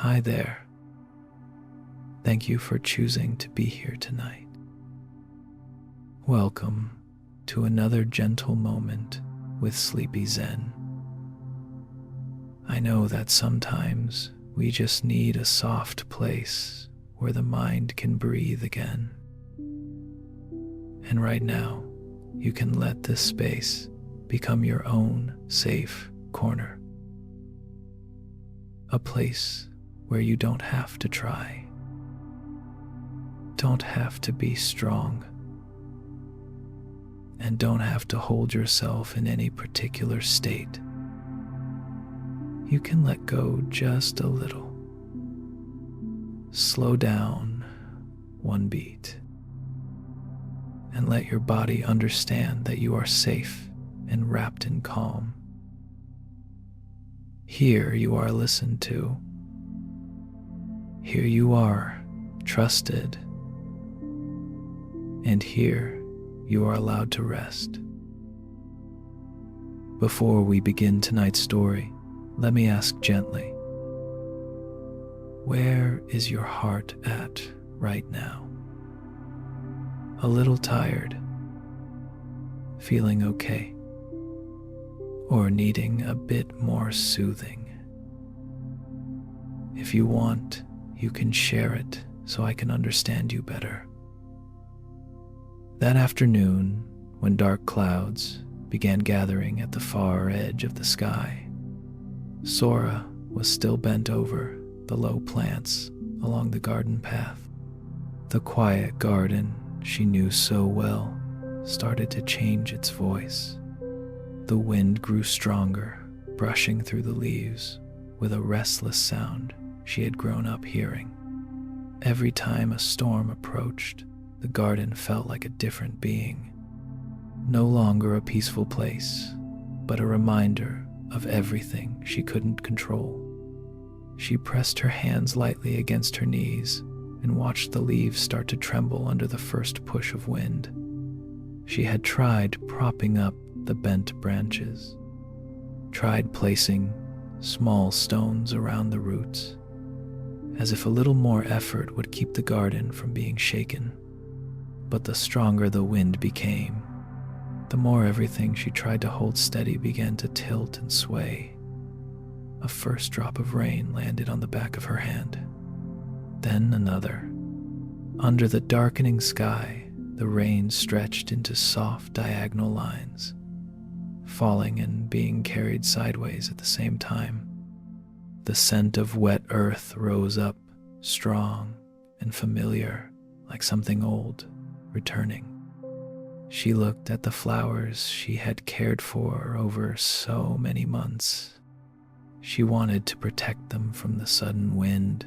Hi there. Thank you for choosing to be here tonight. Welcome to another gentle moment with Sleepy Zen. I know that sometimes we just need a soft place where the mind can breathe again. And right now, you can let this space become your own safe corner. A place where you don't have to try, don't have to be strong, and don't have to hold yourself in any particular state. You can let go just a little. Slow down one beat and let your body understand that you are safe and wrapped in calm. Here you are listened to. Here you are trusted. And here you are allowed to rest. Before we begin tonight's story, let me ask gently, where is your heart at right now? A little tired? Feeling okay? Or needing a bit more soothing? If you want, you can share it so I can understand you better. That afternoon, when dark clouds began gathering at the far edge of the sky, Sora was still bent over the low plants along the garden path. The quiet garden she knew so well started to change its voice. The wind grew stronger, brushing through the leaves with a restless sound she had grown up hearing. Every time a storm approached, the garden felt like a different being. No longer a peaceful place, but a reminder of everything she couldn't control. She pressed her hands lightly against her knees and watched the leaves start to tremble under the first push of wind. She had tried propping up the bent branches, tried placing small stones around the roots, as if a little more effort would keep the garden from being shaken. But the stronger the wind became, the more everything she tried to hold steady began to tilt and sway. A first drop of rain landed on the back of her hand, then another. Under the darkening sky, the rain stretched into soft diagonal lines, falling and being carried sideways at the same time. The scent of wet earth rose up, strong and familiar, like something old, returning. She looked at the flowers she had cared for over so many months. She wanted to protect them from the sudden wind,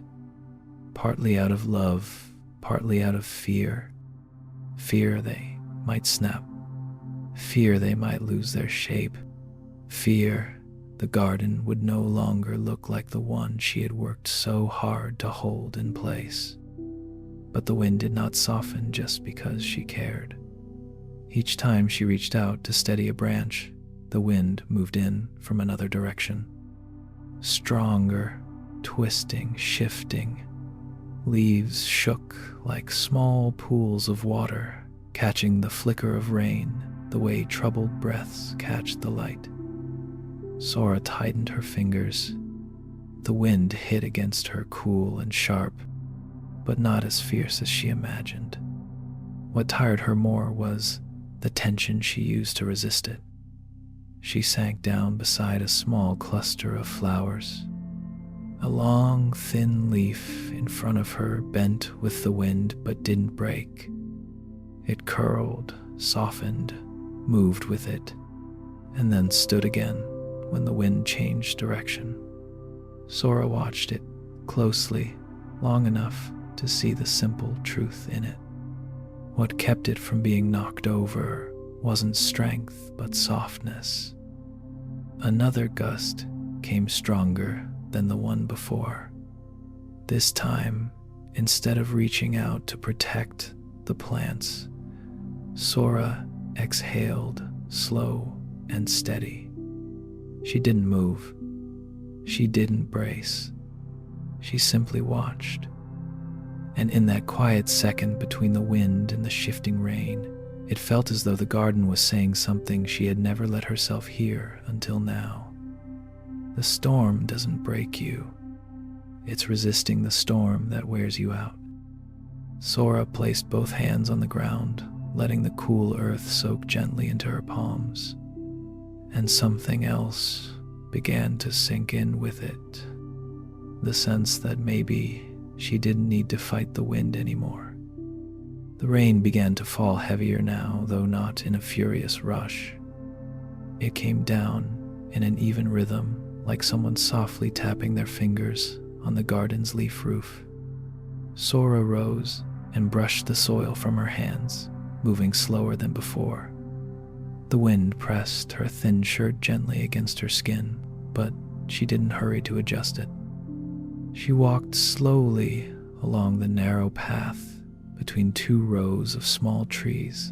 partly out of love, partly out of fear. Fear they might snap, fear they might lose their shape, fear the garden would no longer look like the one she had worked so hard to hold in place. But the wind did not soften just because she cared. Each time she reached out to steady a branch, the wind moved in from another direction. Stronger, twisting, shifting. Leaves shook like small pools of water, catching the flicker of rain the way troubled breaths catch the light. Sora tightened her fingers. The wind hit against her cool and sharp, but not as fierce as she imagined. What tired her more was the tension she used to resist it. She sank down beside a small cluster of flowers. A long, thin leaf in front of her bent with the wind but didn't break. It curled, softened, moved with it, and then stood again when the wind changed direction. Sora watched it closely, long enough to see the simple truth in it. What kept it from being knocked over wasn't strength, but softness. Another gust came stronger than the one before. This time, instead of reaching out to protect the plants, Sora exhaled, slow and steady. She didn't move. She didn't brace. She simply watched. And in that quiet second between the wind and the shifting rain, it felt as though the garden was saying something she had never let herself hear until now. The storm doesn't break you. It's resisting the storm that wears you out. Sora placed both hands on the ground, letting the cool earth soak gently into her palms. And something else began to sink in with it. The sense that maybe she didn't need to fight the wind anymore. The rain began to fall heavier now, though not in a furious rush. It came down in an even rhythm, like someone softly tapping their fingers on the garden's leaf roof. Sora rose and brushed the soil from her hands, moving slower than before. The wind pressed her thin shirt gently against her skin, but she didn't hurry to adjust it. She walked slowly along the narrow path between two rows of small trees.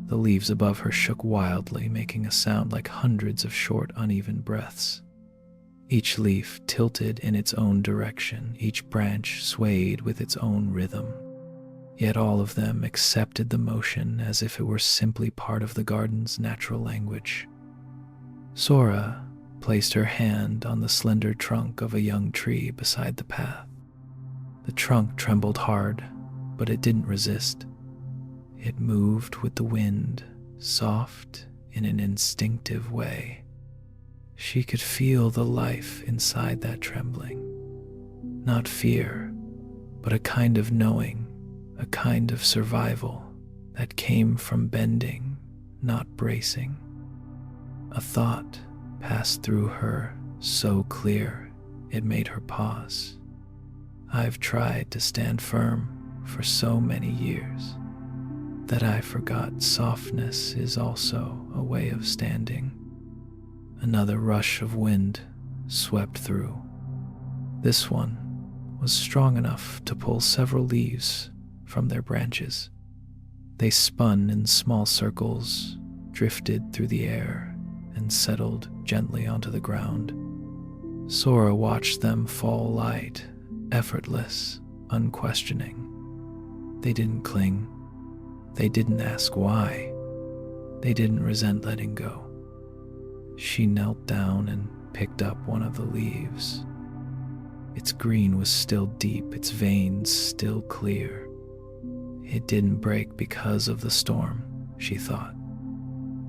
The leaves above her shook wildly, making a sound like hundreds of short, uneven breaths. Each leaf tilted in its own direction, each branch swayed with its own rhythm. Yet all of them accepted the motion as if it were simply part of the garden's natural language. Sora placed her hand on the slender trunk of a young tree beside the path. The trunk trembled hard, but it didn't resist. It moved with the wind, soft in an instinctive way. She could feel the life inside that trembling. Not fear, but a kind of knowing, a kind of survival that came from bending, not bracing. A thought passed through her so clear it made her pause. I've tried to stand firm for so many years that I forgot softness is also a way of standing. Another rush of wind swept through. This one was strong enough to pull several leaves from their branches. They spun in small circles, drifted through the air, and settled gently onto the ground. Sora watched them fall light, effortless, unquestioning. They didn't cling. They didn't ask why. They didn't resent letting go. She knelt down and picked up one of the leaves. Its green was still deep, its veins still clear. It didn't break because of the storm, she thought.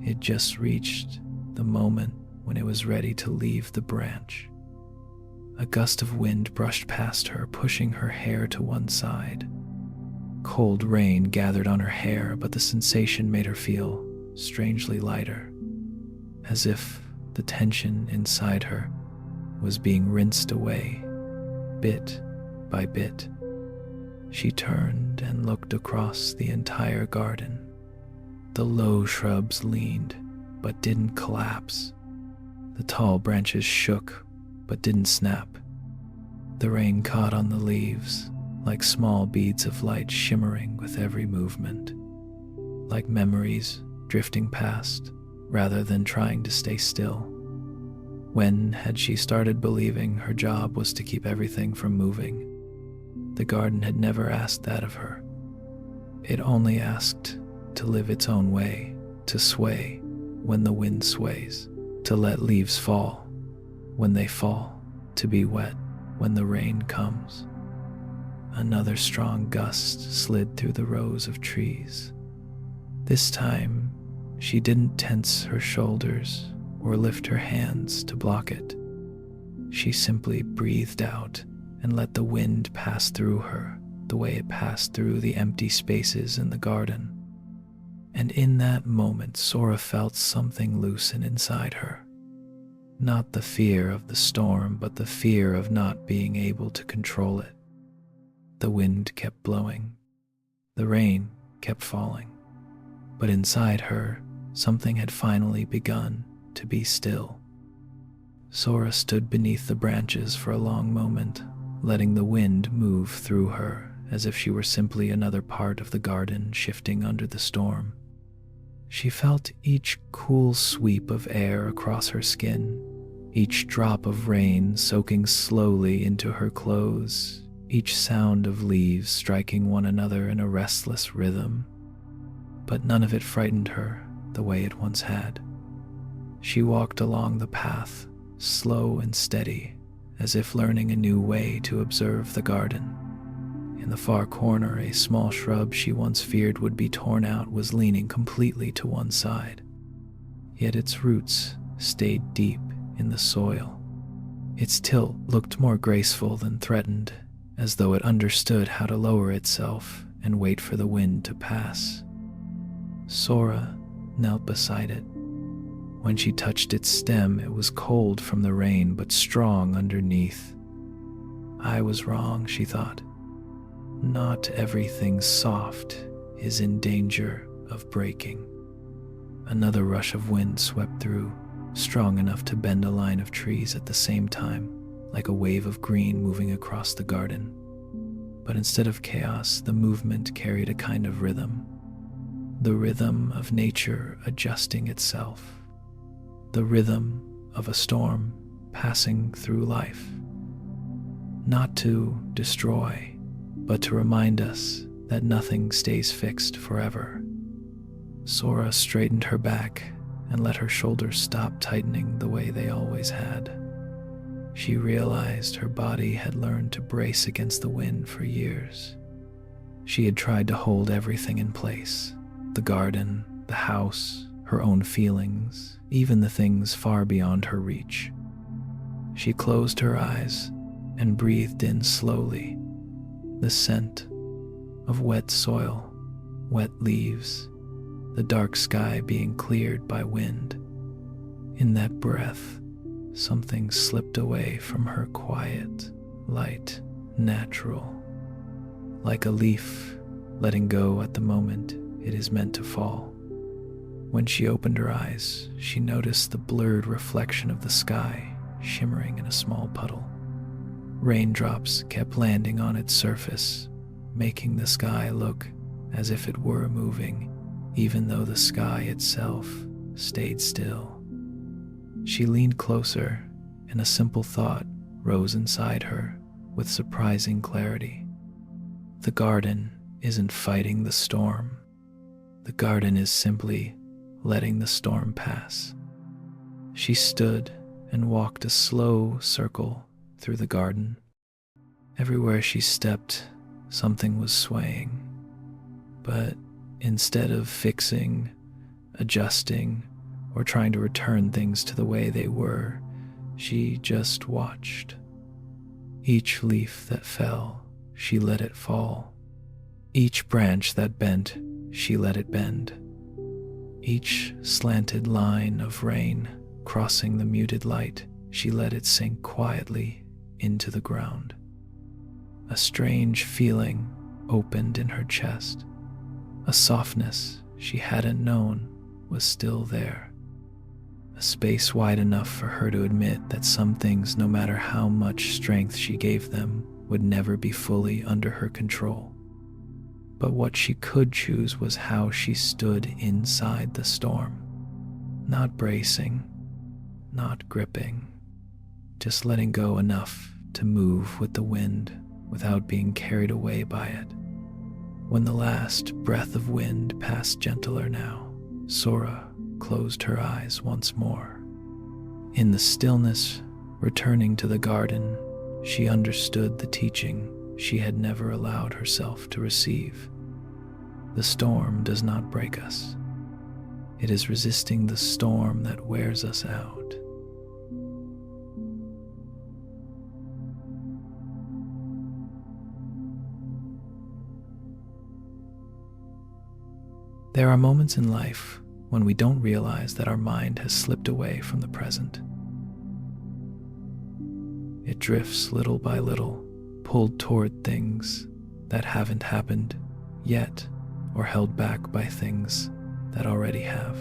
It just reached the moment when it was ready to leave the branch. A gust of wind brushed past her, pushing her hair to one side. Cold rain gathered on her hair, but the sensation made her feel strangely lighter, as if the tension inside her was being rinsed away, bit by bit. She turned and looked across the entire garden. The low shrubs leaned, but didn't collapse. The tall branches shook, but didn't snap. The rain caught on the leaves, like small beads of light shimmering with every movement, like memories drifting past rather than trying to stay still. When had she started believing her job was to keep everything from moving? The garden had never asked that of her. It only asked to live its own way, to sway when the wind sways, to let leaves fall when they fall, to be wet when the rain comes. Another strong gust slid through the rows of trees. This time, she didn't tense her shoulders or lift her hands to block it. She simply breathed out and let the wind pass through her the way it passed through the empty spaces in the garden. And in that moment, Sora felt something loosen inside her. Not the fear of the storm, but the fear of not being able to control it. The wind kept blowing. The rain kept falling. But inside her, something had finally begun to be still. Sora stood beneath the branches for a long moment, letting the wind move through her as if she were simply another part of the garden shifting under the storm. She felt each cool sweep of air across her skin, each drop of rain soaking slowly into her clothes, each sound of leaves striking one another in a restless rhythm. But none of it frightened her the way it once had. She walked along the path, slow and steady, as if learning a new way to observe the garden. In the far corner, a small shrub she once feared would be torn out was leaning completely to one side. Yet its roots stayed deep in the soil. Its tilt looked more graceful than threatened, as though it understood how to lower itself and wait for the wind to pass. Sora knelt beside it. When she touched its stem, it was cold from the rain but strong underneath. I was wrong, she thought. Not everything soft is in danger of breaking. Another rush of wind swept through, strong enough to bend a line of trees at the same time, like a wave of green moving across the garden. But instead of chaos, the movement carried a kind of rhythm. The rhythm of nature adjusting itself. The rhythm of a storm passing through life. Not to destroy, but to remind us that nothing stays fixed forever. Sora straightened her back and let her shoulders stop tightening the way they always had. She realized her body had learned to brace against the wind for years. She had tried to hold everything in place: the garden, the house, her own feelings, even the things far beyond her reach. She closed her eyes and breathed in slowly, the scent of wet soil, wet leaves, the dark sky being cleared by wind. In that breath, something slipped away from her, quiet, light, natural, like a leaf letting go at the moment it is meant to fall. When she opened her eyes, she noticed the blurred reflection of the sky shimmering in a small puddle. Raindrops kept landing on its surface, making the sky look as if it were moving, even though the sky itself stayed still. She leaned closer, and a simple thought rose inside her with surprising clarity. The garden isn't fighting the storm. The garden is simply letting the storm pass. She stood and walked a slow circle through the garden. Everywhere she stepped, something was swaying. But instead of fixing, adjusting, or trying to return things to the way they were, she just watched. Each leaf that fell, she let it fall. Each branch that bent, she let it bend. Each slanted line of rain crossing the muted light, she let it sink quietly into the ground. A strange feeling opened in her chest. A softness she hadn't known was still there. A space wide enough for her to admit that some things, no matter how much strength she gave them, would never be fully under her control. But what she could choose was how she stood inside the storm. Not bracing, not gripping, just letting go enough to move with the wind without being carried away by it. When the last breath of wind passed gentler now, Sora closed her eyes once more. In the stillness, returning to the garden, she understood the teaching she had never allowed herself to receive. The storm does not break us. It is resisting the storm that wears us out. There are moments in life when we don't realize that our mind has slipped away from the present. It drifts little by little, pulled toward things that haven't happened yet, or held back by things that already have.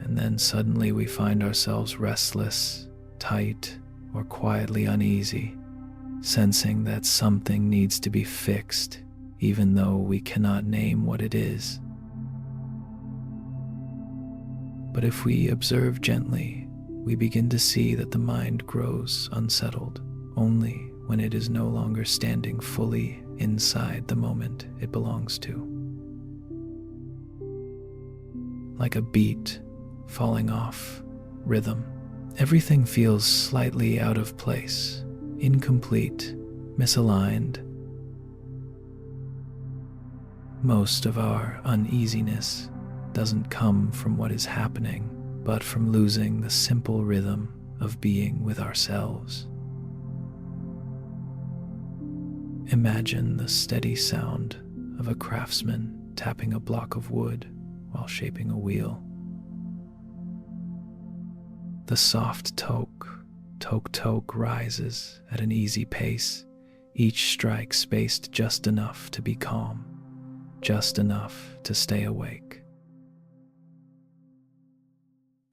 And then suddenly we find ourselves restless, tight, or quietly uneasy, sensing that something needs to be fixed, even though we cannot name what it is. But if we observe gently, we begin to see that the mind grows unsettled only when it is no longer standing fully inside the moment it belongs to. Like a beat falling off rhythm, everything feels slightly out of place, incomplete, misaligned. Most of our uneasiness doesn't come from what is happening, but from losing the simple rhythm of being with ourselves. Imagine the steady sound of a craftsman tapping a block of wood while shaping a wheel. The soft toke, toke rises at an easy pace, each strike spaced just enough to be calm, just enough to stay awake.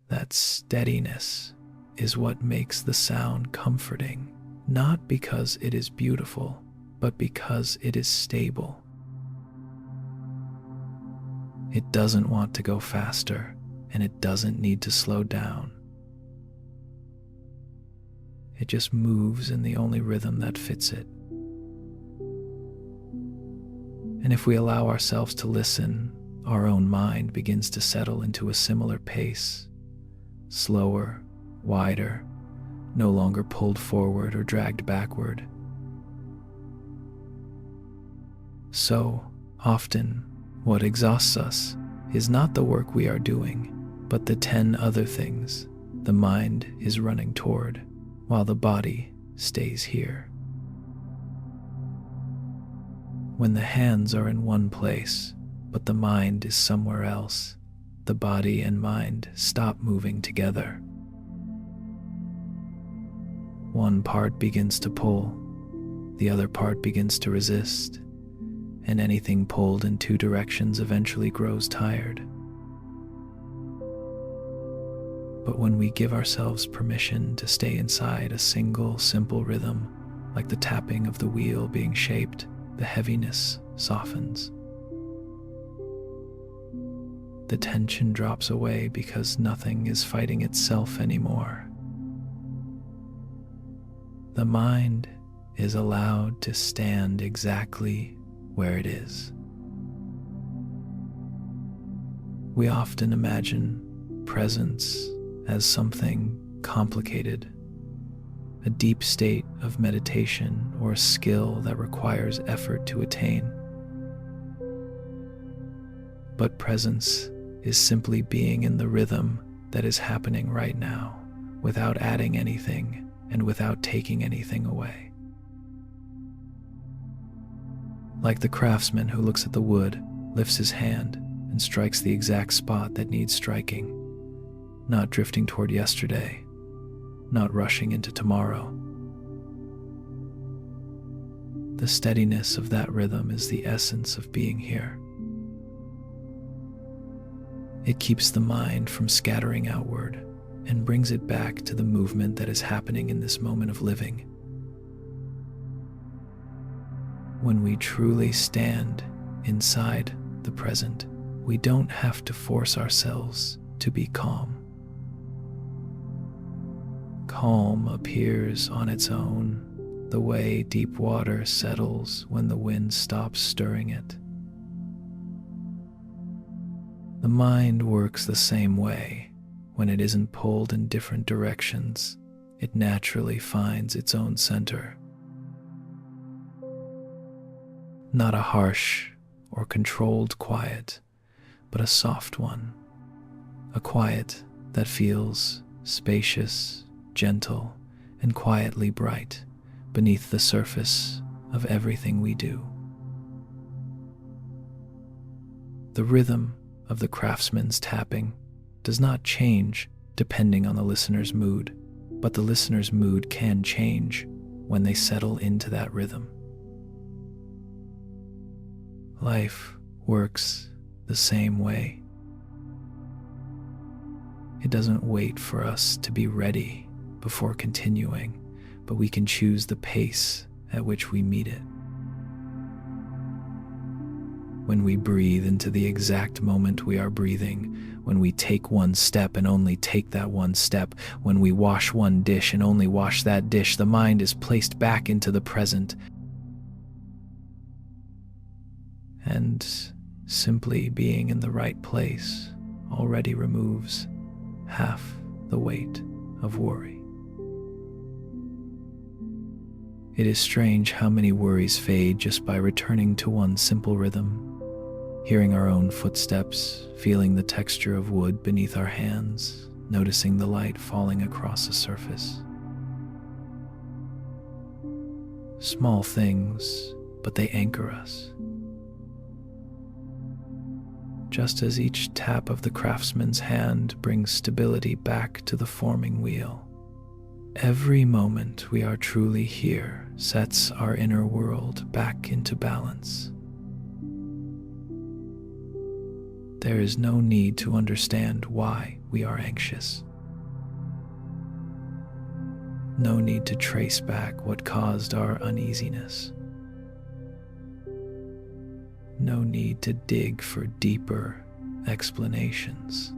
That steadiness is what makes the sound comforting, not because it is beautiful, but because it is stable. It doesn't want to go faster, and it doesn't need to slow down. It just moves in the only rhythm that fits it. And if we allow ourselves to listen, our own mind begins to settle into a similar pace, slower, wider, no longer pulled forward or dragged backward. So often, what exhausts us is not the work we are doing, but the 10 other things the mind is running toward, while the body stays here. When the hands are in one place, but the mind is somewhere else, the body and mind stop moving together. One part begins to pull, the other part begins to resist, and anything pulled in two directions eventually grows tired. But when we give ourselves permission to stay inside a single, simple rhythm, like the tapping of the wheel being shaped, the heaviness softens. The tension drops away because nothing is fighting itself anymore. The mind is allowed to stand exactly where it is. We often imagine presence as something complicated, a deep state of meditation or a skill that requires effort to attain. But presence is simply being in the rhythm that is happening right now, without adding anything and without taking anything away. Like the craftsman who looks at the wood, lifts his hand, and strikes the exact spot that needs striking, not drifting toward yesterday, not rushing into tomorrow. The steadiness of that rhythm is the essence of being here. It keeps the mind from scattering outward and brings it back to the movement that is happening in this moment of living. When we truly stand inside the present, we don't have to force ourselves to be calm. Calm appears on its own, the way deep water settles when the wind stops stirring it. The mind works the same way. When it isn't pulled in different directions, it naturally finds its own center. Not a harsh or controlled quiet, but a soft one, a quiet that feels spacious, gentle, and quietly bright beneath the surface of everything we do. The rhythm of the craftsman's tapping does not change depending on the listener's mood, but the listener's mood can change when they settle into that rhythm. Life works the same way. It doesn't wait for us to be ready before continuing, but we can choose the pace at which we meet it. when we breathe into the exact moment we are breathing, when we take one step and only take that one step, when we wash one dish and only wash that dish, the mind is placed back into the present. And simply being in the right place already removes half the weight of worry. It is strange how many worries fade just by returning to one simple rhythm, hearing our own footsteps, feeling the texture of wood beneath our hands, noticing the light falling across a surface. Small things, but they anchor us. Just as each tap of the craftsman's hand brings stability back to the forming wheel, every moment we are truly here sets our inner world back into balance. There is no need to understand why we are anxious. No need to trace back what caused our uneasiness. No need to dig for deeper explanations.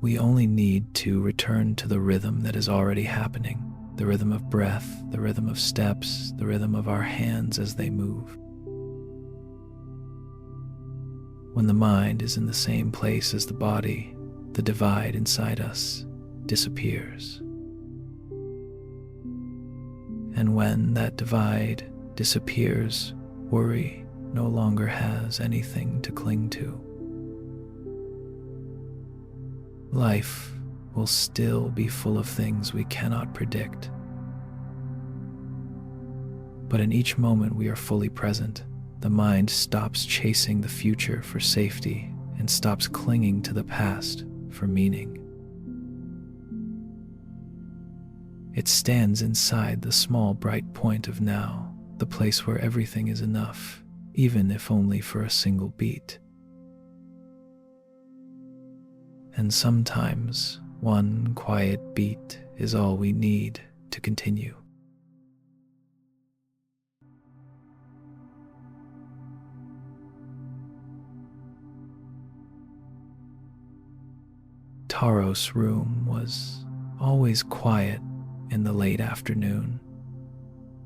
We only need to return to the rhythm that is already happening, the rhythm of breath, the rhythm of steps, the rhythm of our hands as they move. When the mind is in the same place as the body, the divide inside us disappears. And when that divide disappears, worry no longer has anything to cling to. Life will still be full of things we cannot predict. But in each moment we are fully present, the mind stops chasing the future for safety and stops clinging to the past for meaning. It stands inside the small bright point of now, the place where everything is enough, even if only for a single beat. And sometimes one quiet beat is all we need to continue. Taro's room was always quiet in the late afternoon.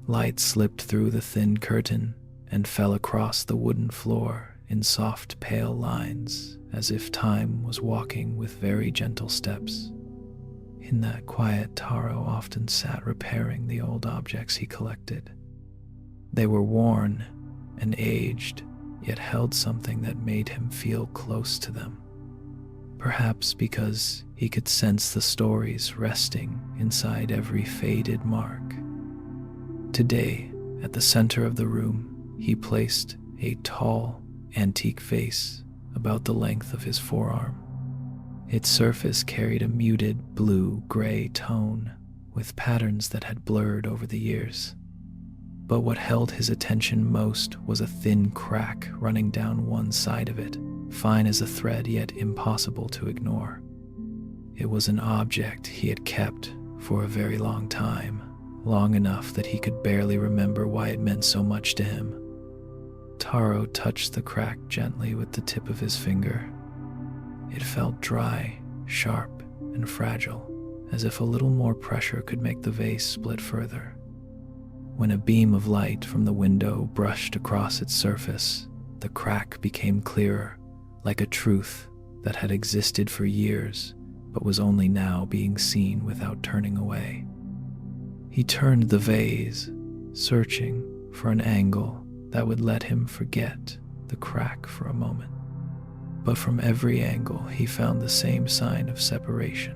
Light slipped through the thin curtain and fell across the wooden floor in soft, pale lines, as if time was walking with very gentle steps. In that quiet, Taro often sat repairing the old objects he collected. They were worn and aged, yet held something that made him feel close to them. Perhaps because he could sense the stories resting inside every faded mark. Today, at the center of the room, he placed a tall, antique vase about the length of his forearm. Its surface carried a muted blue-gray tone with patterns that had blurred over the years. But what held his attention most was a thin crack running down one side of it, fine as a thread yet impossible to ignore. It was an object he had kept for a very long time, long enough that he could barely remember why it meant so much to him. Taro touched the crack gently with the tip of his finger. It felt dry, sharp, and fragile, as if a little more pressure could make the vase split further. When a beam of light from the window brushed across its surface, the crack became clearer, like a truth that had existed for years, but was only now being seen without turning away. He turned the vase, searching for an angle that would let him forget the crack for a moment. But from every angle, he found the same sign of separation.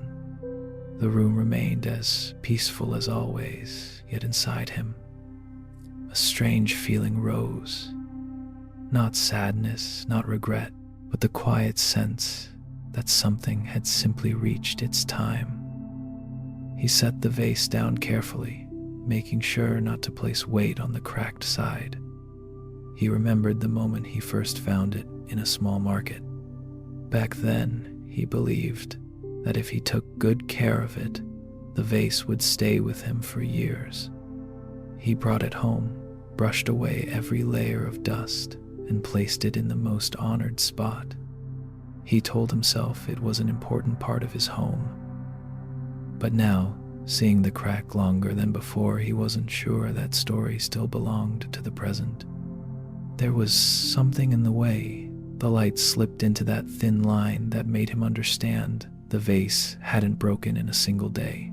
The room remained as peaceful as always, yet inside him, a strange feeling rose. Not sadness, not regret, but the quiet sense that something had simply reached its time. He set the vase down carefully, making sure not to place weight on the cracked side. He remembered the moment he first found it in a small market. Back then, he believed that if he took good care of it, the vase would stay with him for years. He brought it home, brushed away every layer of dust, and placed it in the most honored spot. He told himself it was an important part of his home. But now, seeing the crack longer than before, he wasn't sure that story still belonged to the present. There was something in the way the light slipped into that thin line that made him understand the vase hadn't broken in a single day.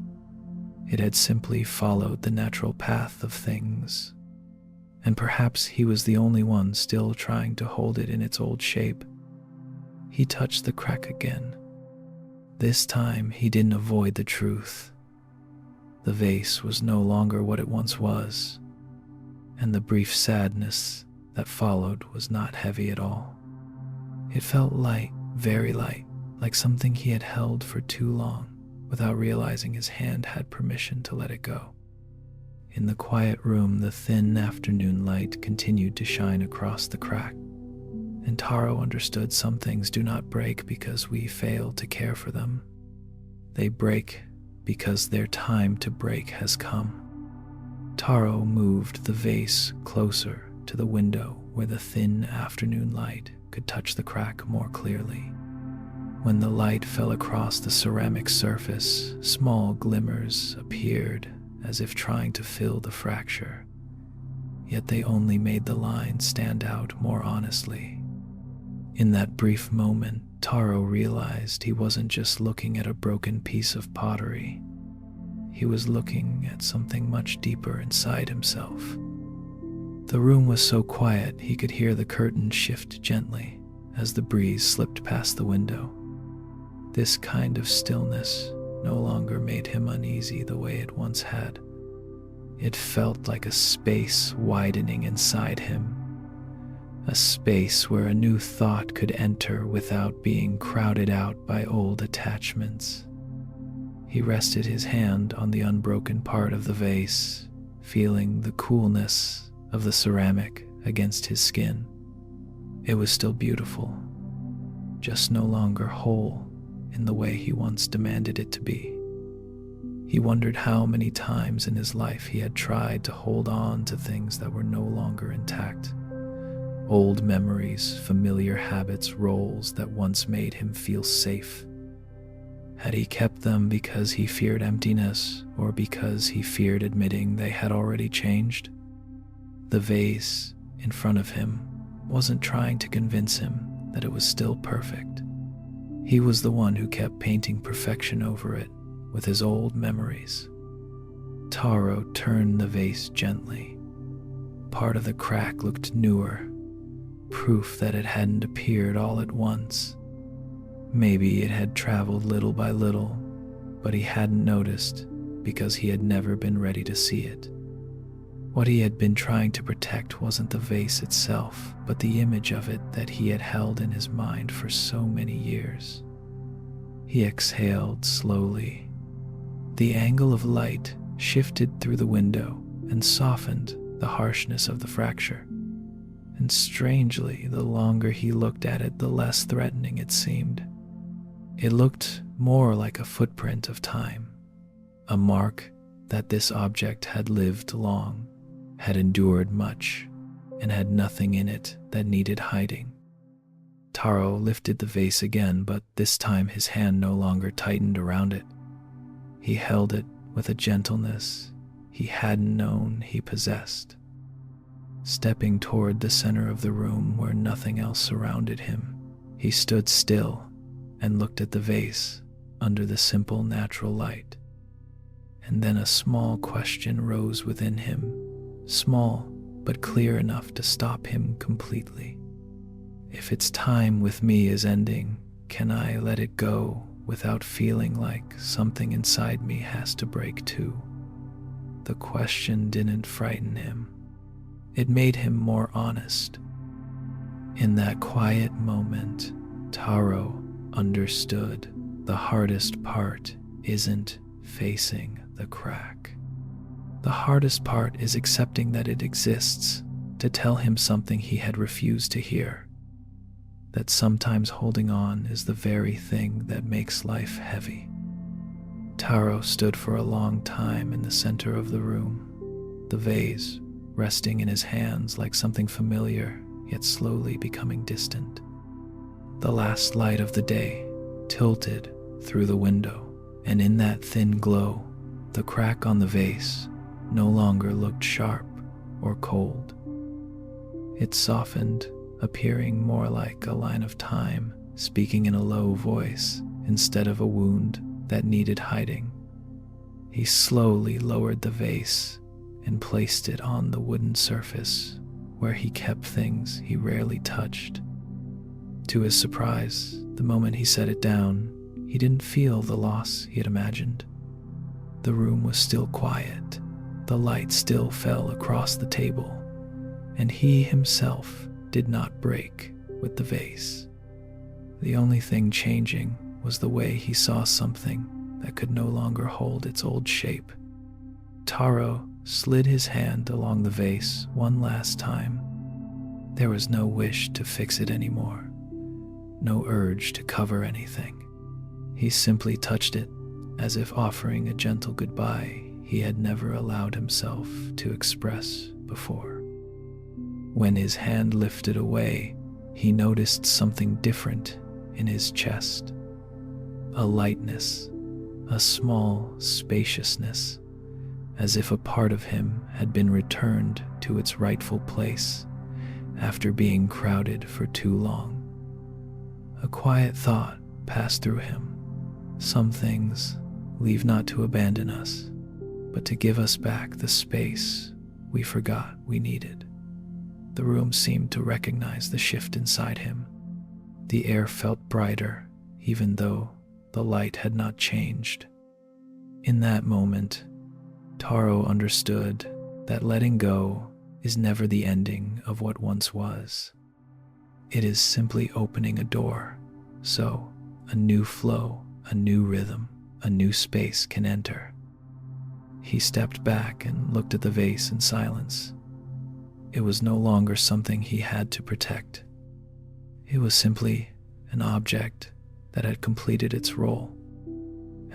It had simply followed the natural path of things. And perhaps he was the only one still trying to hold it in its old shape. He touched the crack again. This time he didn't avoid the truth. The vase was no longer what it once was, and the brief sadness that followed was not heavy at all. It felt light, very light, like something he had held for too long, without realizing his hand had permission to let it go. In the quiet room, the thin afternoon light continued to shine across the crack, and Taro understood some things do not break because we fail to care for them. They break because their time to break has come. Taro moved the vase closer to the window where the thin afternoon light could touch the crack more clearly. When the light fell across the ceramic surface, small glimmers appeared as if trying to fill the fracture, yet they only made the line stand out more honestly. In that brief moment, Taro realized he wasn't just looking at a broken piece of pottery. He was looking at something much deeper inside himself. The room was so quiet he could hear the curtain shift gently as the breeze slipped past the window. This kind of stillness no longer made him uneasy the way it once had. It felt like a space widening inside him, a space where a new thought could enter without being crowded out by old attachments. He rested his hand on the unbroken part of the vase, feeling the coolness of the ceramic against his skin. It was still beautiful, just no longer whole in the way he once demanded it to be. He wondered how many times in his life he had tried to hold on to things that were no longer intact. Old memories, familiar habits, roles that once made him feel safe. Had he kept them because he feared emptiness, or because he feared admitting they had already changed? The vase in front of him wasn't trying to convince him that it was still perfect. He was the one who kept painting perfection over it with his old memories. Taro turned the vase gently. Part of the crack looked newer, proof that it hadn't appeared all at once. Maybe it had traveled little by little, but he hadn't noticed because he had never been ready to see it. What he had been trying to protect wasn't the vase itself, but the image of it that he had held in his mind for so many years. He exhaled slowly. The angle of light shifted through the window and softened the harshness of the fracture. And strangely, the longer he looked at it, the less threatening it seemed. It looked more like a footprint of time, a mark that this object had lived long, had endured much, and had nothing in it that needed hiding. Taro lifted the vase again, but this time his hand no longer tightened around it. He held it with a gentleness he hadn't known he possessed. Stepping toward the center of the room where nothing else surrounded him, he stood still and looked at the vase under the simple natural light. And then a small question rose within him, small but clear enough to stop him completely. If its time with me is ending, can I let it go without feeling like something inside me has to break too? The question didn't frighten him. It made him more honest. In that quiet moment, Taro understood the hardest part isn't facing the crack. The hardest part is accepting that it exists, to tell him something he had refused to hear. That sometimes holding on is the very thing that makes life heavy. Taro stood for a long time in the center of the room, the vase resting in his hands like something familiar, yet slowly becoming distant. The last light of the day tilted through the window, and in that thin glow, the crack on the vase no longer looked sharp or cold. It softened, appearing more like a line of time, speaking in a low voice instead of a wound that needed hiding. He slowly lowered the vase and placed it on the wooden surface where he kept things he rarely touched. To his surprise, the moment he set it down, he didn't feel the loss he had imagined. The room was still quiet, the light still fell across the table, and he himself did not break with the vase. The only thing changing was the way he saw something that could no longer hold its old shape. Taro slid his hand along the vase one last time. There was no wish to fix it anymore, no urge to cover anything. He simply touched it, as if offering a gentle goodbye he had never allowed himself to express before. When his hand lifted away, he noticed something different in his chest. A lightness, a small spaciousness, as if a part of him had been returned to its rightful place after being crowded for too long. A quiet thought passed through him. Some things leave not to abandon us, but to give us back the space we forgot we needed. The room seemed to recognize the shift inside him. The air felt brighter, even though the light had not changed. In that moment, Taro understood that letting go is never the ending of what once was. It is simply opening a door, so a new flow, a new rhythm, a new space can enter. He stepped back and looked at the vase in silence. It was no longer something he had to protect. It was simply an object that had completed its role.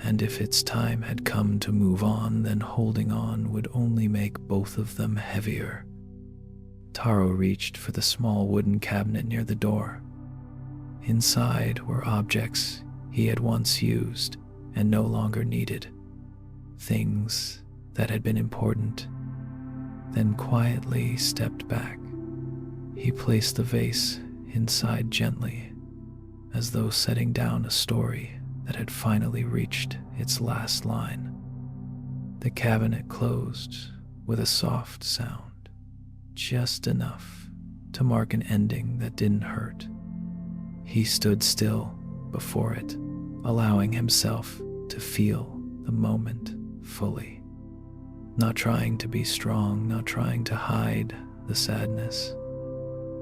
And if its time had come to move on, then holding on would only make both of them heavier. Taro reached for the small wooden cabinet near the door. Inside were objects he had once used and no longer needed. Things that had been important, then quietly stepped back. He placed the vase inside gently, as though setting down a story that had finally reached its last line. The cabinet closed with a soft sound, just enough to mark an ending that didn't hurt. He stood still before it, allowing himself to feel the moment fully. Not trying to be strong, not trying to hide the sadness,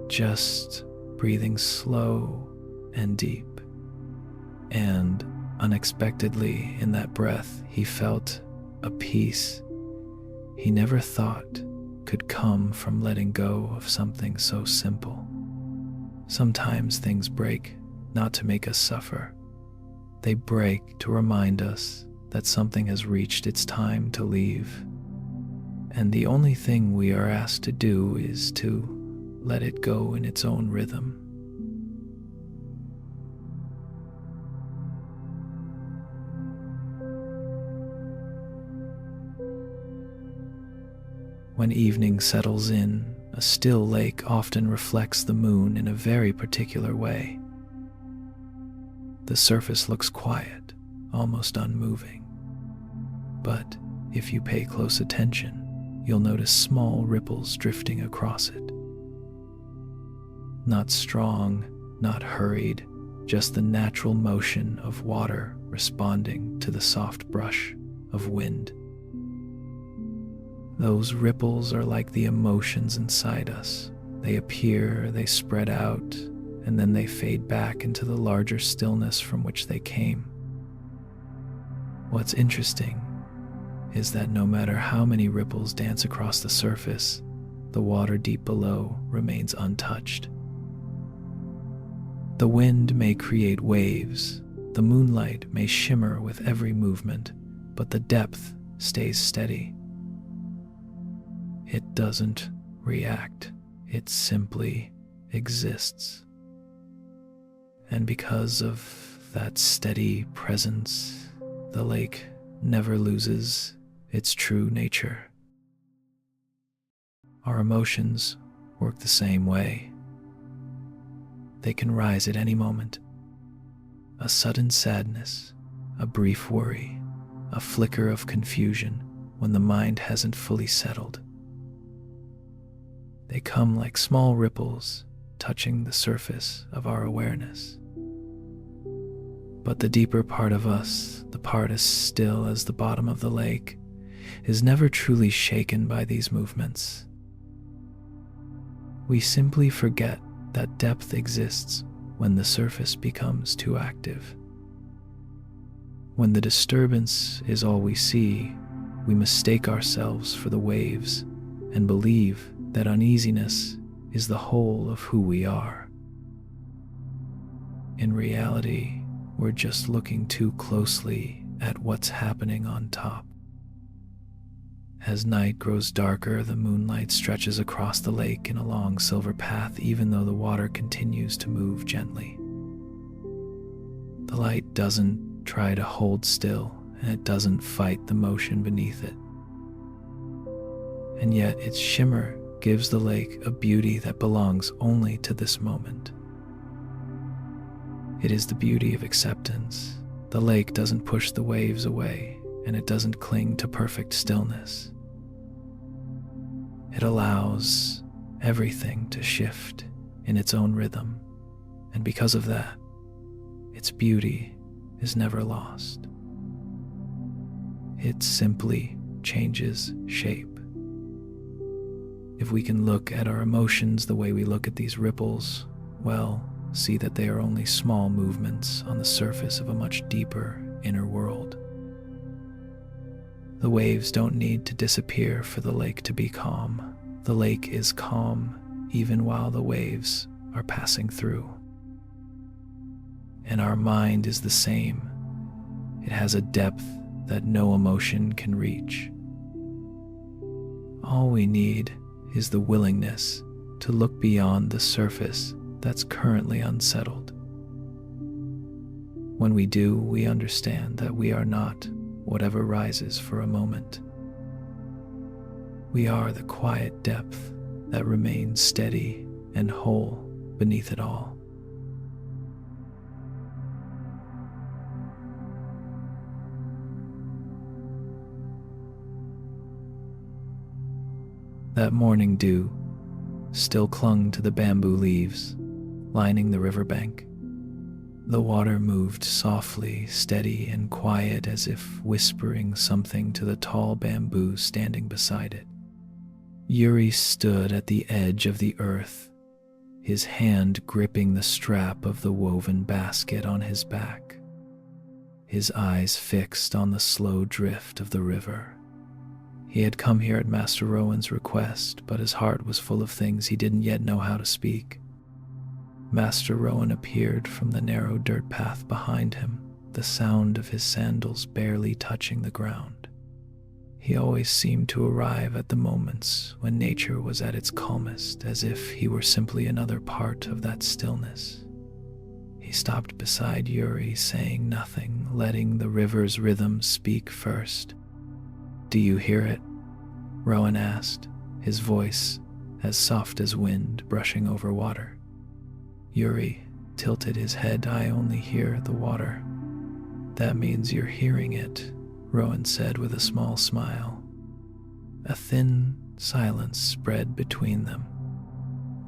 just breathing slow and deep. And unexpectedly, in that breath, he felt a peace he never thought could come from letting go of something so simple. Sometimes things break not to make us suffer. They break to remind us that something has reached its time to leave. And the only thing we are asked to do is to let it go in its own rhythm. When evening settles in, a still lake often reflects the moon in a very particular way. The surface looks quiet, almost unmoving. But if you pay close attention, you'll notice small ripples drifting across it. Not strong, not hurried, just the natural motion of water responding to the soft brush of wind. Those ripples are like the emotions inside us. They appear, they spread out, and then they fade back into the larger stillness from which they came. What's interesting is that no matter how many ripples dance across the surface, the water deep below remains untouched. The wind may create waves, the moonlight may shimmer with every movement, but the depth stays steady. It doesn't react, it simply exists. And because of that steady presence, the lake never loses its true nature. Our emotions work the same way. They can rise at any moment. A sudden sadness, a brief worry, a flicker of confusion when the mind hasn't fully settled. They come like small ripples touching the surface of our awareness. But the deeper part of us, the part as still as the bottom of the lake, is never truly shaken by these movements. We simply forget that depth exists when the surface becomes too active. When the disturbance is all we see, we mistake ourselves for the waves and believe that uneasiness is the whole of who we are. In reality, we're just looking too closely at what's happening on top. As night grows darker, the moonlight stretches across the lake in a long silver path, even though the water continues to move gently. The light doesn't try to hold still, and it doesn't fight the motion beneath it. And yet its shimmer gives the lake a beauty that belongs only to this moment. It is the beauty of acceptance. The lake doesn't push the waves away, and it doesn't cling to perfect stillness. It allows everything to shift in its own rhythm, and because of that, its beauty is never lost. It simply changes shape. If we can look at our emotions the way we look at these ripples, well, see that they are only small movements on the surface of a much deeper inner world. The waves don't need to disappear for the lake to be calm. The lake is calm even while the waves are passing through. And our mind is the same. It has a depth that no emotion can reach. All we need is the willingness to look beyond the surface that's currently unsettled. When we do, we understand that we are not whatever rises for a moment. We are the quiet depth that remains steady and whole beneath it all. That morning dew still clung to the bamboo leaves lining the riverbank. The water moved softly, steady, and quiet, as if whispering something to the tall bamboo standing beside it. Yuri stood at the edge of the earth, his hand gripping the strap of the woven basket on his back, his eyes fixed on the slow drift of the river. He had come here at Master Rowan's request, but his heart was full of things he didn't yet know how to speak. Master Rowan appeared from the narrow dirt path behind him, the sound of his sandals barely touching the ground. He always seemed to arrive at the moments when nature was at its calmest, as if he were simply another part of that stillness. He stopped beside Yuri, saying nothing, letting the river's rhythm speak first. "Do you hear it?" Rowan asked, his voice as soft as wind brushing over water. Yuri tilted his head. "I only hear the water." "That means you're hearing it," Rowan said with a small smile. A thin silence spread between them.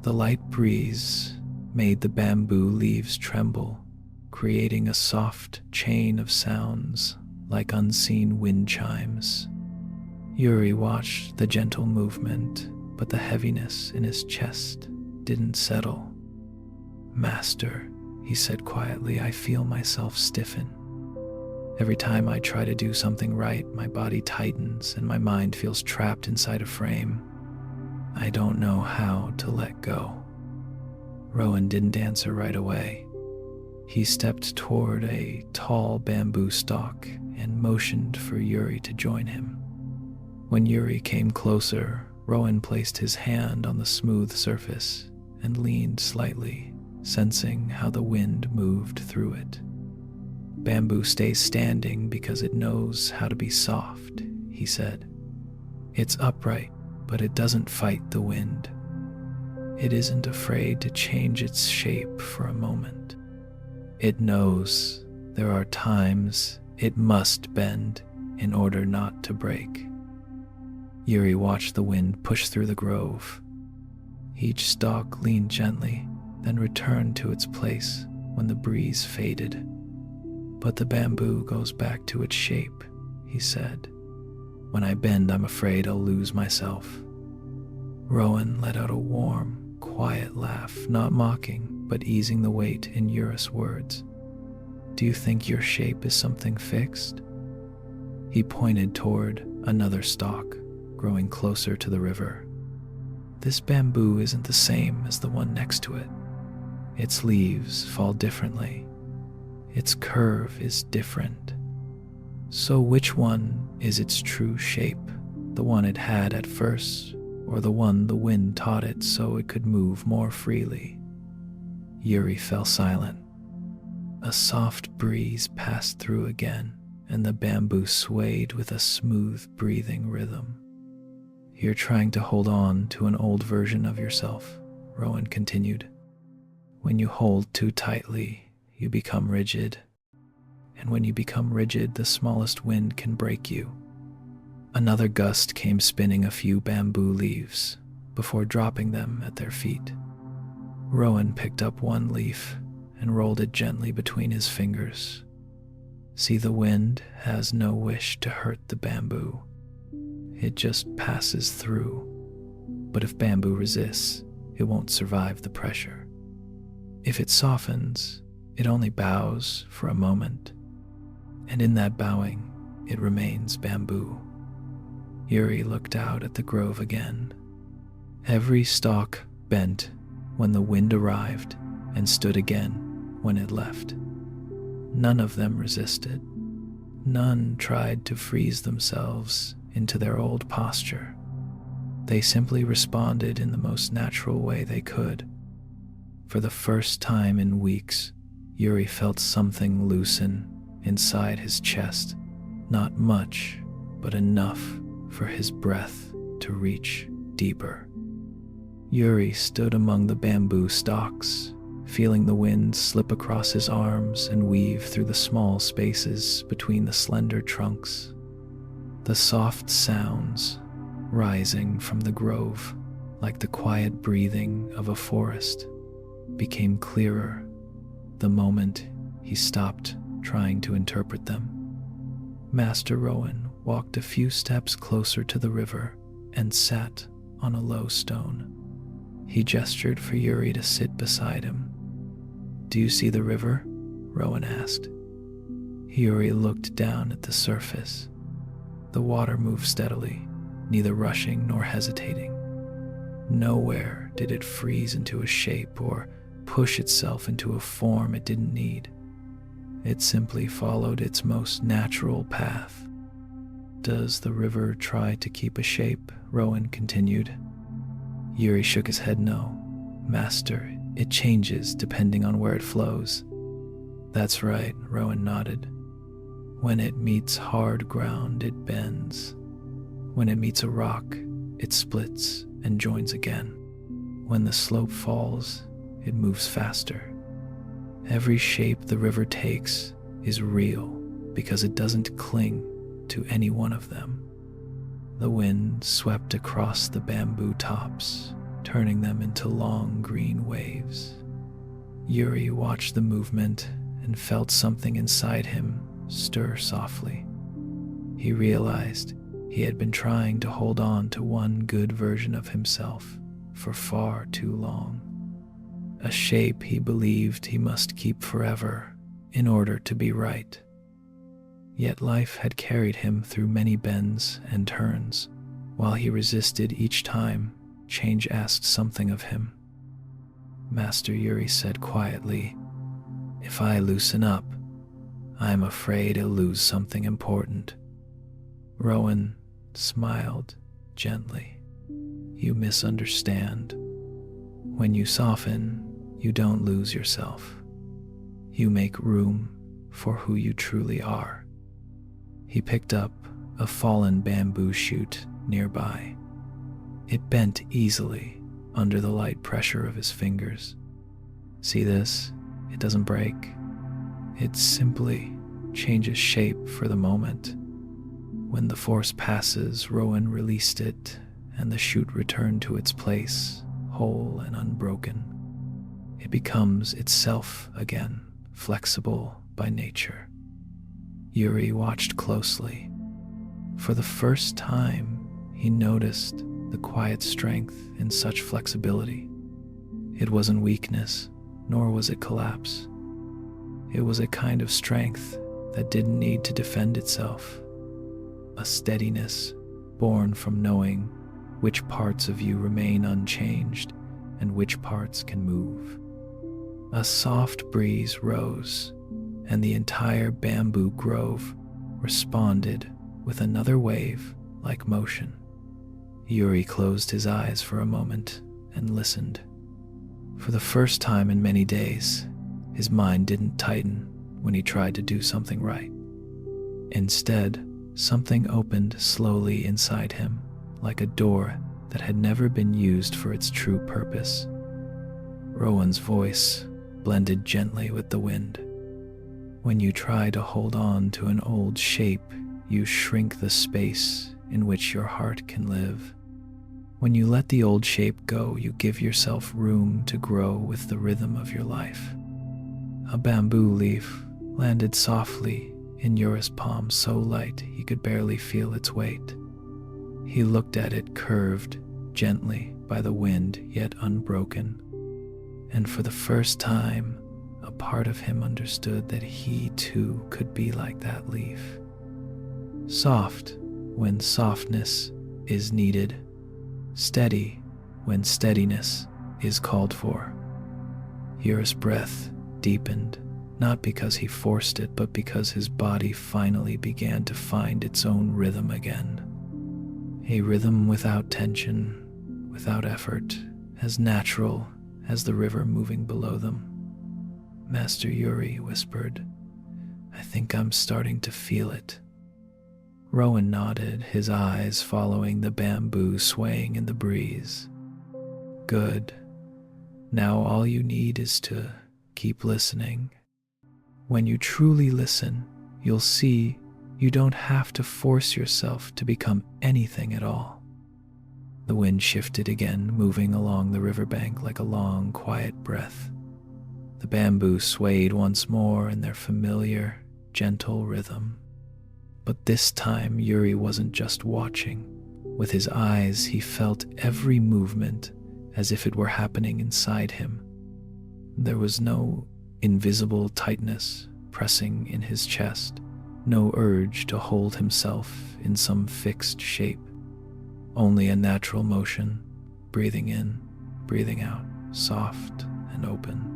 The light breeze made the bamboo leaves tremble, creating a soft chain of sounds like unseen wind chimes. Yuri watched the gentle movement, but the heaviness in his chest didn't settle. "Master," he said quietly, "I feel myself stiffen. Every time I try to do something right, my body tightens and my mind feels trapped inside a frame. I don't know how to let go." Rowan didn't answer right away. He stepped toward a tall bamboo stalk and motioned for Yuri to join him. When Yuri came closer, Rowan placed his hand on the smooth surface and leaned slightly, sensing how the wind moved through it. Bamboo stays standing because it knows how to be soft, he said. It's upright, but it doesn't fight the wind. It isn't afraid to change its shape for a moment. It knows there are times it must bend in order not to break. Yuri watched the wind push through the grove. Each stalk leaned gently, then returned to its place when the breeze faded. But the bamboo goes back to its shape, he said. When I bend, I'm afraid I'll lose myself. Rowan let out a warm, quiet laugh, not mocking, but easing the weight in Yuri's words. Do you think your shape is something fixed? He pointed toward another stalk, growing closer to the river. This bamboo isn't the same as the one next to it. Its leaves fall differently. Its curve is different. So which one is its true shape? The one it had at first, or the one the wind taught it so it could move more freely? Yuri fell silent. A soft breeze passed through again, and the bamboo swayed with a smooth breathing rhythm. You're trying to hold on to an old version of yourself, Rowan continued. When you hold too tightly, you become rigid. And when you become rigid, the smallest wind can break you. Another gust came spinning a few bamboo leaves before dropping them at their feet. Rowan picked up one leaf and rolled it gently between his fingers. See, the wind has no wish to hurt the bamboo. It just passes through. But if bamboo resists, it won't survive the pressure. If it softens, it only bows for a moment. And in that bowing, it remains bamboo. Yuri looked out at the grove again. Every stalk bent when the wind arrived and stood again when it left. None of them resisted. None tried to freeze themselves into their old posture. They simply responded in the most natural way they could. For the first time in weeks, Yuri felt something loosen inside his chest. Not much, but enough for his breath to reach deeper. Yuri stood among the bamboo stalks, feeling the wind slip across his arms and weave through the small spaces between the slender trunks. The soft sounds rising from the grove, like the quiet breathing of a forest, became clearer the moment he stopped trying to interpret them. Master Rowan walked a few steps closer to the river and sat on a low stone. He gestured for Yuri to sit beside him. Do you see the river? Rowan asked. Yuri looked down at the surface. The water moved steadily, neither rushing nor hesitating. Nowhere did it freeze into a shape or push itself into a form it didn't need. It simply followed its most natural path. Does the river try to keep a shape? Rowan continued. Yuri shook his head no. Master, it changes depending on where it flows. That's right, Rowan nodded. When it meets hard ground, it bends. When it meets a rock, it splits and joins again. When the slope falls, it moves faster. Every shape the river takes is real because it doesn't cling to any one of them. The wind swept across the bamboo tops, turning them into long green waves. Yuri watched the movement and felt something inside him stir softly. He realized he had been trying to hold on to one good version of himself for far too long. A shape he believed he must keep forever in order to be right. Yet life had carried him through many bends and turns. While he resisted each time, change asked something of him. Master, Yuri said quietly, if I loosen up, I'm afraid I'll lose something important. Rowan smiled gently. You misunderstand. When you soften, you don't lose yourself. You make room for who you truly are. He picked up a fallen bamboo shoot nearby. It bent easily under the light pressure of his fingers. See this? It doesn't break. It simply changes shape for the moment. When the force passes, Rowan released it, and the shoot returned to its place, whole and unbroken. It becomes itself again, flexible by nature. Yuri watched closely. For the first time, he noticed the quiet strength in such flexibility. It wasn't weakness, nor was it collapse. It was a kind of strength that didn't need to defend itself. A steadiness born from knowing which parts of you remain unchanged and which parts can move. A soft breeze rose, and the entire bamboo grove responded with another wave-like motion. Yuri closed his eyes for a moment and listened. For the first time in many days, his mind didn't tighten when he tried to do something right. Instead, something opened slowly inside him, like a door that had never been used for its true purpose. Rowan's voice blended gently with the wind. When you try to hold on to an old shape, you shrink the space in which your heart can live. When you let the old shape go, you give yourself room to grow with the rhythm of your life. A bamboo leaf landed softly in Yuri's palm, so light he could barely feel its weight. He looked at it, curved gently by the wind, yet unbroken. And for the first time, a part of him understood that he too could be like that leaf. Soft when softness is needed. Steady when steadiness is called for. Yuri's breath deepened, not because he forced it, but because his body finally began to find its own rhythm again. A rhythm without tension, without effort, as natural as the river moving below them. Master Yuri whispered, "I think I'm starting to feel it." Rowan nodded, his eyes following the bamboo swaying in the breeze. Good. Now all you need is to keep listening. When you truly listen, you'll see you don't have to force yourself to become anything at all. The wind shifted again, moving along the riverbank like a long, quiet breath. The bamboo swayed once more in their familiar, gentle rhythm. But this time, Yuri wasn't just watching. With his eyes, he felt every movement as if it were happening inside him. There was no invisible tightness pressing in his chest, no urge to hold himself in some fixed shape. Only a natural motion, breathing in, breathing out, soft and open.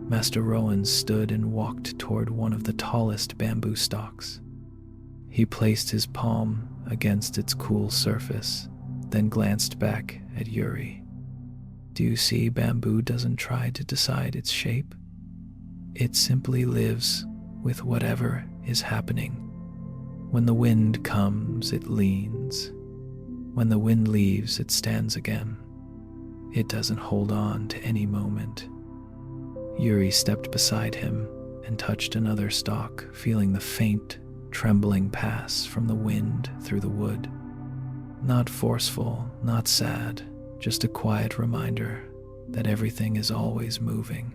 Master Rowan stood and walked toward one of the tallest bamboo stalks. He placed his palm against its cool surface, then glanced back at Yuri. Do you see, bamboo doesn't try to decide its shape? It simply lives with whatever is happening. When the wind comes, it leans. When the wind leaves, it stands again. It doesn't hold on to any moment. Yuri stepped beside him and touched another stalk, feeling the faint, trembling pass from the wind through the wood. Not forceful, not sad, just a quiet reminder that everything is always moving.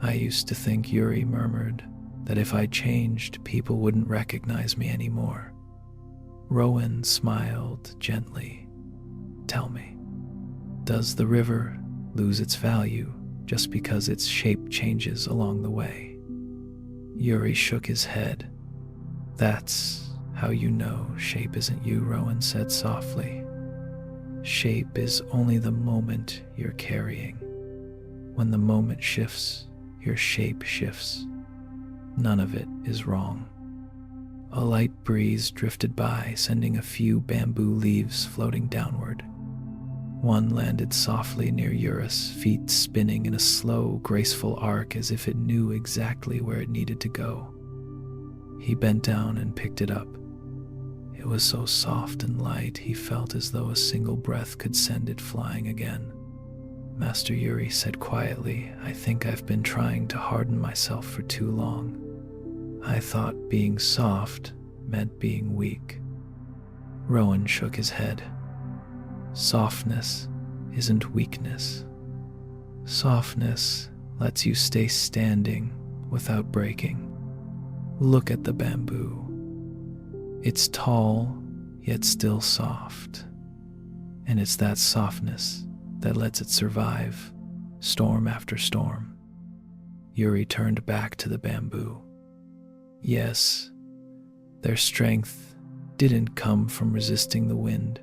I used to think, Yuri murmured, that if I changed, people wouldn't recognize me anymore. Rowan smiled gently. Tell me, does the river lose its value just because its shape changes along the way? Yuri shook his head. That's how you know shape isn't you, Rowan said softly. Shape is only the moment you're carrying. When the moment shifts, your shape shifts. None of it is wrong. A light breeze drifted by, sending a few bamboo leaves floating downward. One landed softly near Yuri's feet, spinning in a slow, graceful arc as if it knew exactly where it needed to go. He bent down and picked it up. It was so soft and light, he felt as though a single breath could send it flying again. Master Yuri said quietly, "I think I've been trying to harden myself for too long. I thought being soft meant being weak." Rowan shook his head. Softness isn't weakness. Softness lets you stay standing without breaking. Look at the bamboo. It's tall, yet still soft. And it's that softness that lets it survive, storm after storm. Yuri turned back to the bamboo. Yes, their strength didn't come from resisting the wind,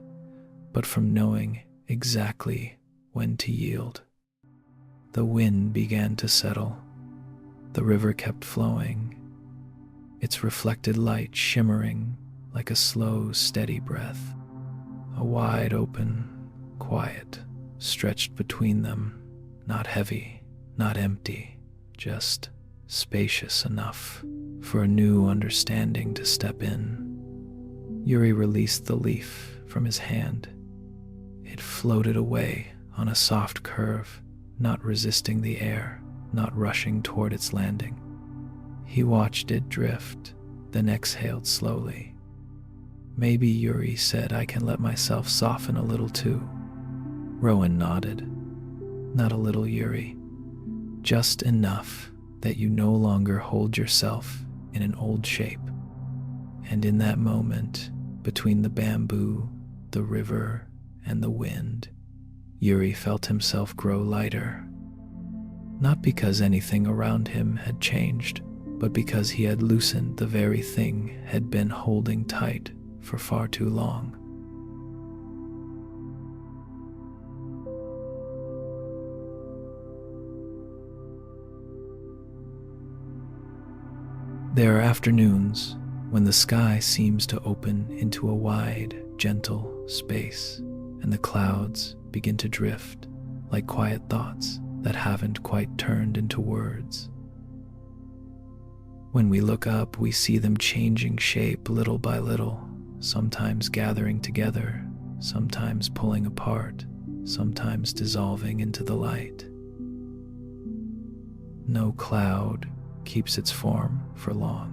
but from knowing exactly when to yield. The wind began to settle. The river kept flowing, its reflected light shimmering like a slow, steady breath. A wide open, quiet stretched between them, not heavy, not empty, just spacious enough for a new understanding to step in. Yuri released the leaf from his hand. It floated away on a soft curve, not resisting the air, not rushing toward its landing. He watched it drift, then exhaled slowly. "Maybe," Yuri said, "I can let myself soften a little too." Rowan nodded. "Not a little, Yuri. Just enough that you no longer hold yourself in an old shape." And in that moment, between the bamboo, the river, and the wind, Yuri felt himself grow lighter. Not because anything around him had changed, but because he had loosened the very thing had been holding tight for far too long. There are afternoons when the sky seems to open into a wide, gentle space, and the clouds begin to drift like quiet thoughts that haven't quite turned into words. When we look up, we see them changing shape little by little, sometimes gathering together, sometimes pulling apart, sometimes dissolving into the light. No cloud keeps its form for long.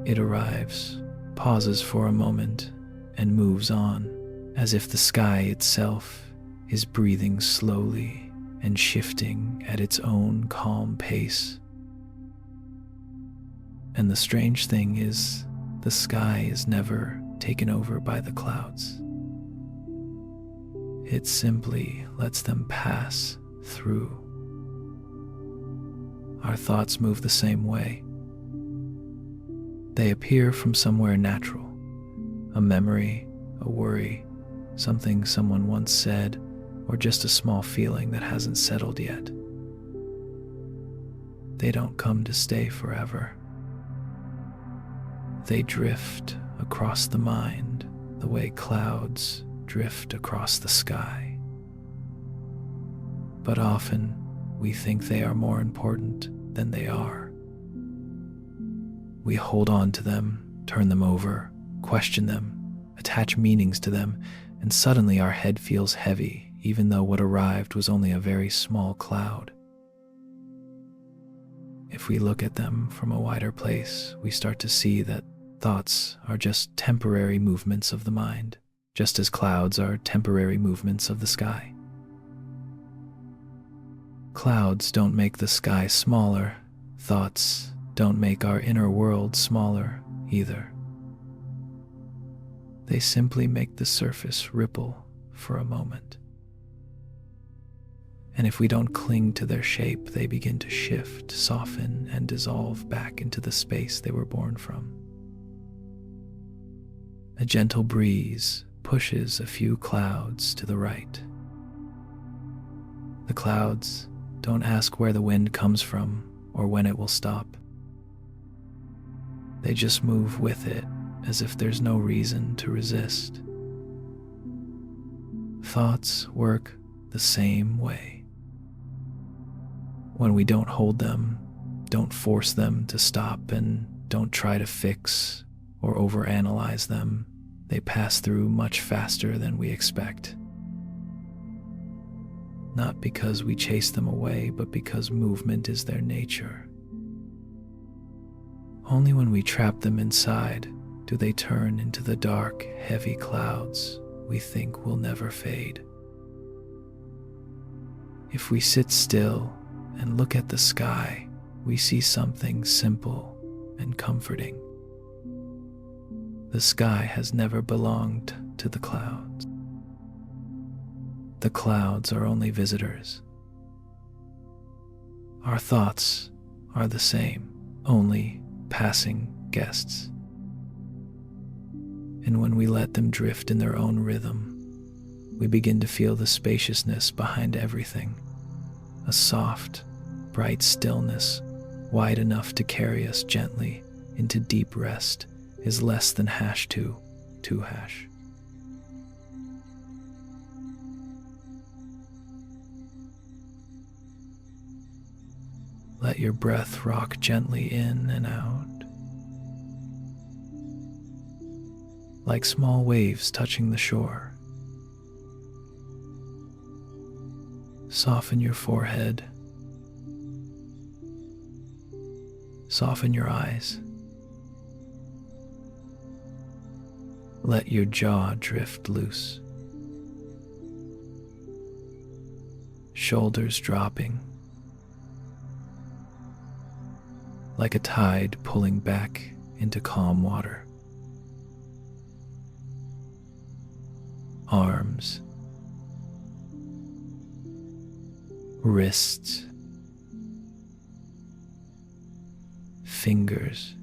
It arrives, pauses for a moment, and moves on, as if the sky itself is breathing slowly and shifting at its own calm pace. And the strange thing is, the sky is never taken over by the clouds. It simply lets them pass through. Our thoughts move the same way. They appear from somewhere natural, a memory, a worry, something someone once said, or just a small feeling that hasn't settled yet. They don't come to stay forever. They drift across the mind the way clouds drift across the sky. But often, we think they are more important than they are. We hold on to them, turn them over, question them, attach meanings to them, and suddenly our head feels heavy, even though what arrived was only a very small cloud. If we look at them from a wider place, we start to see that thoughts are just temporary movements of the mind, just as clouds are temporary movements of the sky. Clouds don't make the sky smaller. Thoughts don't make our inner world smaller either. They simply make the surface ripple for a moment. And if we don't cling to their shape, they begin to shift, soften, and dissolve back into the space they were born from. A gentle breeze pushes a few clouds to the right. The clouds don't ask where the wind comes from or when it will stop. They just move with it as if there's no reason to resist. Thoughts work the same way. When we don't hold them, don't force them to stop, and don't try to fix or overanalyze them, they pass through much faster than we expect. Not because we chase them away, but because movement is their nature. Only when we trap them inside do they turn into the dark, heavy clouds we think will never fade. If we sit still and look at the sky, we see something simple and comforting. The sky has never belonged to the clouds. The clouds are only visitors. Our thoughts are the same, only passing guests. And when we let them drift in their own rhythm, we begin to feel the spaciousness behind everything, a soft, bright stillness wide enough to carry us gently into deep rest is less than #2 hash. Let your breath rock gently in and out, like small waves touching the shore. Soften your forehead. Soften your eyes. Let your jaw drift loose. Shoulders dropping, like a tide pulling back into calm water. Arms, wrists, fingers,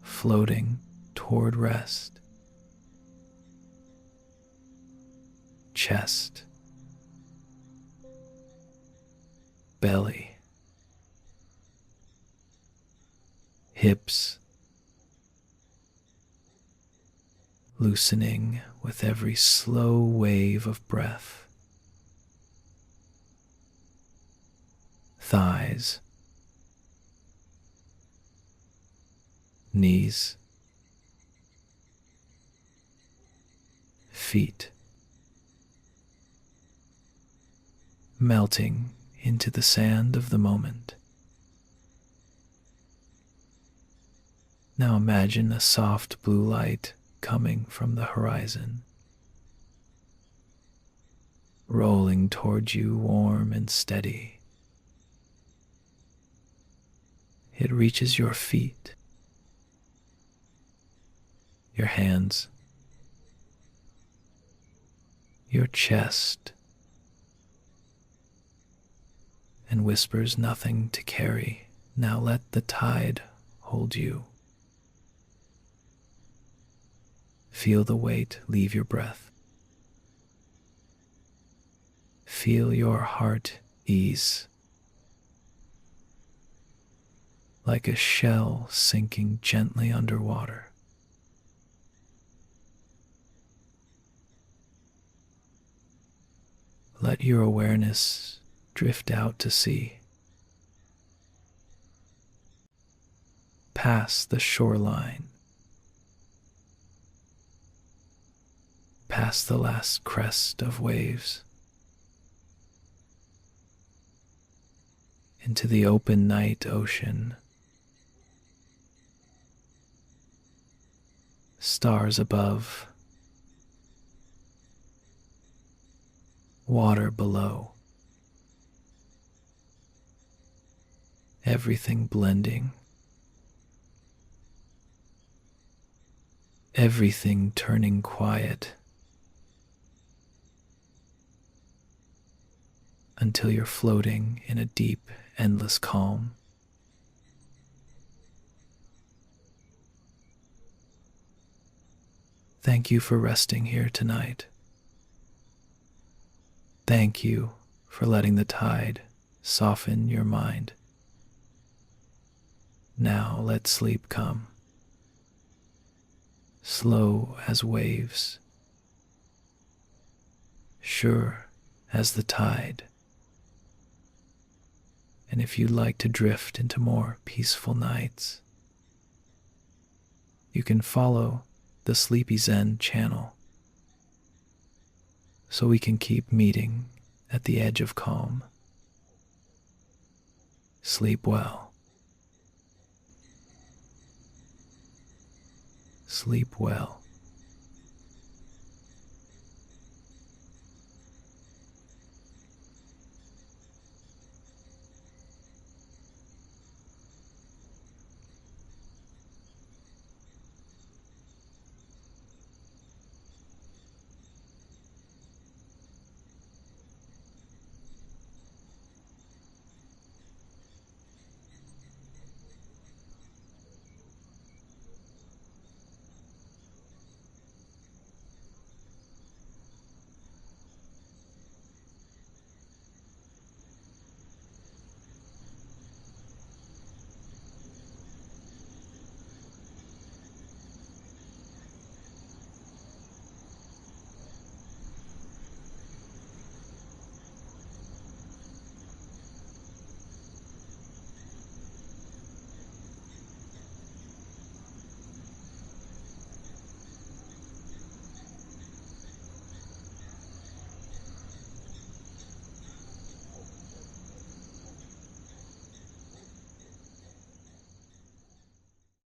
floating toward rest. Chest, belly, hips, loosening with every slow wave of breath. Thighs, knees, feet, melting into the sand of the moment. Now imagine a soft blue light coming from the horizon, rolling towards you warm and steady. It reaches your feet, your hands, your chest, and whispers nothing to carry. Now let the tide hold you. Feel the weight leave your breath. Feel your heart ease, like a shell sinking gently underwater. Let your awareness drift out to sea, past the shoreline, past the last crest of waves, into the open night ocean. Stars above, water below, everything blending, everything turning quiet, until you're floating in a deep, endless calm. Thank you for resting here tonight. Thank you for letting the tide soften your mind. Now let sleep come, slow as waves, sure as the tide. And if you'd like to drift into more peaceful nights, you can follow the Sleepy Zen channel so we can keep meeting at the edge of calm. Sleep well. Sleep well.